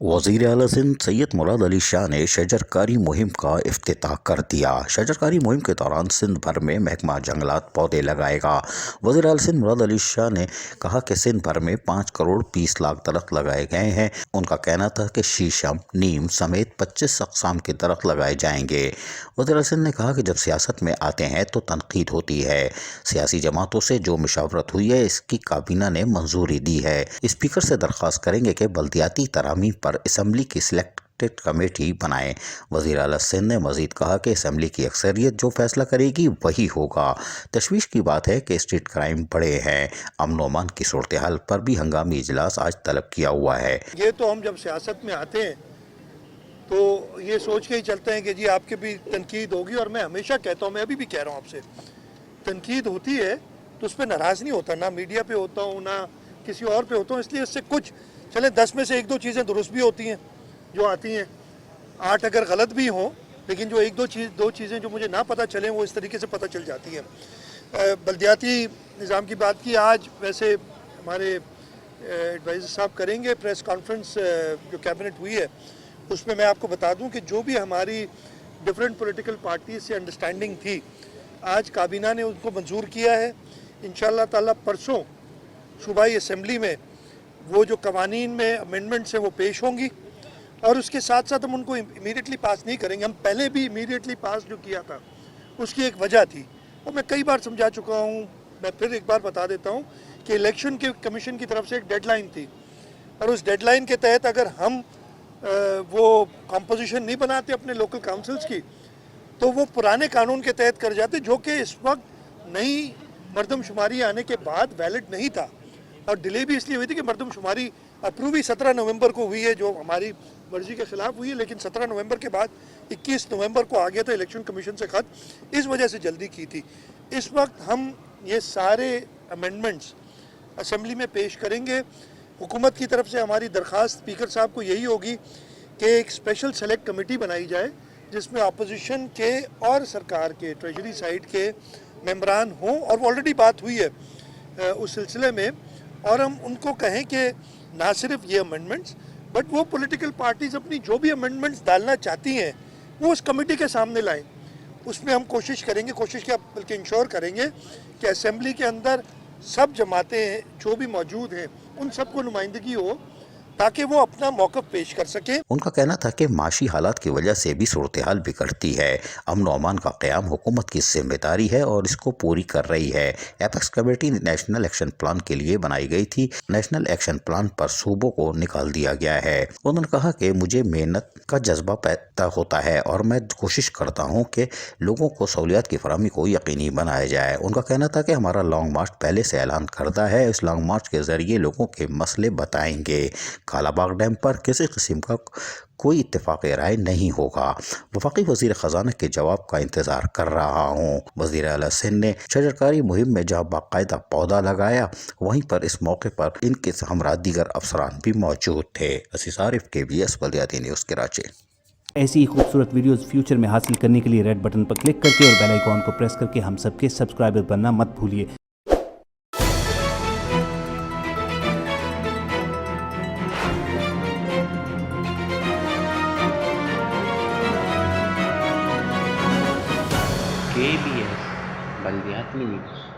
वज़ीर आला सिंध सैयद मुराद अली शाह ने शजरकारी मुहिम का इफ्तिताह कर दिया। शजरकारी मुहिम के दौरान सिंध भर में महकमा जंगलात पौधे लगाएगा। वज़ीर आला सिंध मुराद अली शाह ने कहा कि सिंध भर में 5 करोड़ 20 लाख दरख्त लगाए गए हैं। उनका कहना था कि शीशम, नीम समेत 25 अक़साम के दरख्त लगाए जाएंगे। वज़ीर आला सिंध ने कहा कि जब सियासत में आते हैं तो तनकीद होती है। सियासी जमातों से जो मुशावरत हुई है इसकी काबीना ने मंजूरी दी है। स्पीकर से दरख्वास्त करेंगे कि बल्दियाती तरामीम पर असम्बली की सिलेक्टेड कमेटी बनाएं। वज़ीर आला सिंध ने मजीद कहा कि असम्बली की अक्सरियत जो फैसला करेगी वही होगा। तशवीश की बात है कि स्ट्रीट क्राइम बढ़े हैं। अमन व अमान की सूरत हाल पर भी हंगामी इजलास आज तलब किया हुआ है। ये तो हम जब सियासत में आते हैं तो ये सोच के ही चलते हैं कि जी आपके भी तनकीद होगी, और मैं हमेशा कहता हूँ, मैं अभी भी कह रहा हूँ आपसे, तनकीद होती है तो उस पर नाराज़ नहीं होता, ना मीडिया पे होता हूँ ना किसी और पे होता हूँ। इसलिए इससे कुछ चले 10 में से 1-2 चीज़ें दुरुस्त भी होती हैं जो आती हैं, 8 अगर गलत भी हों, लेकिन जो 1-2 चीज़ें जो मुझे ना पता चलें वो इस तरीके से पता चल जाती हैं। बल्दियाती निज़ाम की बात की, आज वैसे हमारे एडवाइज़र साहब करेंगे प्रेस कॉन्फ्रेंस जो कैबिनेट हुई है उसमें। मैं आपको बता दूं कि जो भी हमारी डिफरेंट पॉलिटिकल पार्टीज से अंडरस्टैंडिंग थी, आज काबीना ने उनको मंजूर किया है। इंशाअल्लाह ताला परसों सूबाई असम्बली में वो जो कवानीन में अमेंडमेंट्स हैं वो पेश होंगी, और उसके साथ साथ हम उनको इमीडिएटली पास नहीं करेंगे। हम पहले भी इमीडिएटली पास जो किया था उसकी एक वजह थी, वो मैं कई बार समझा चुका हूँ, मैं फिर एक बार बता देता हूँ कि इलेक्शन के कमीशन की तरफ से एक डेडलाइन थी, और उस डेडलाइन के तहत अगर हम वो कंपोजिशन नहीं बनाते अपने लोकल काउंसिल्स की तो वो पुराने कानून के तहत कर जाते, जो कि इस वक्त नई मरदमशुमारी आने के बाद वैलिड नहीं था। और डिले भी इसलिए हुई थी कि मरदमशुमारी अप्रूव ही 17 नवंबर को हुई है, जो हमारी मर्जी के खिलाफ हुई है, लेकिन 17 नवंबर के बाद 21 नवंबर को आ गया था इलेक्शन कमीशन से खत, इस वजह से जल्दी की थी। इस वक्त हम ये सारे अमेंडमेंट्स असम्बली में पेश करेंगे। हुकूमत की तरफ से हमारी दरख्वास्त स्पीकर साहब को यही होगी कि एक स्पेशल सेलेक्ट कमेटी बनाई जाए जिसमें अपोजिशन के और सरकार के ट्रेजरी साइड के मेंबरान हों, और वो ऑलरेडी बात हुई है उस सिलसिले में। और हम उनको कहें कि ना सिर्फ ये अमेंडमेंट्स बट वो पॉलिटिकल पार्टीज़ अपनी जो भी अमेंडमेंट्स डालना चाहती हैं वो उस कमेटी के सामने लाएं। उसमें हम कोशिश करेंगे, कोशिश क्या बल्कि इंश्योर करेंगे कि असेंबली के अंदर सब जमातें जो भी मौजूद हैं उन सबको नुमाइंदगी हो, ताकि वो अपना मौक़िफ़ पेश कर सकें। उनका कहना था कि माशी हालात की वजह से भी सूरत हाल बिगड़ती है। अमन व अमान का क़याम हुकूमत की जिम्मेदारी है और इसको पूरी कर रही है। Apex committee national action plan के लिए बनाई गई थी। नेशनल एक्शन प्लान पर सूबों को निकाल दिया गया है। उन्होंने कहा कि मुझे मेहनत का जज्बा पैदा होता है और मैं कोशिश करता हूँ कि लोगों को सहूलियात की फराहमी को यकीनी बनाया जाए। उनका कहना था कि हमारा लॉन्ग मार्च पहले से ऐलान करदा है। इस लॉन्ग मार्च के ज़रिए लोगों के मसले बताएंगे। कालाबाग डैम पर किसी किस्म का कोई इत्तेफाक़ी राय नहीं होगा। वफाकी वज़ीर ख़जाना के जवाब का इंतज़ार कर रहा हूँ। वज़ीर आला सिंध ने शजरकारी मुहिम में जहाँ बाकायदा पौधा लगाया, वहीं पर इस मौके पर इनके हमरा दीगर अफसरान भी मौजूद थे। असीस आरिफ, KBS बल्दियाती न्यूज़ कराची। ऐसी ही खूबसूरत वीडियोस फ्यूचर में हासिल करने के लिए रेड बटन पर क्लिक करके और बेल आइकॉन को प्रेस करके हम सबके सब्सक्राइबर बनना मत भूलिए। KBS बल्दियाती न्यूज़।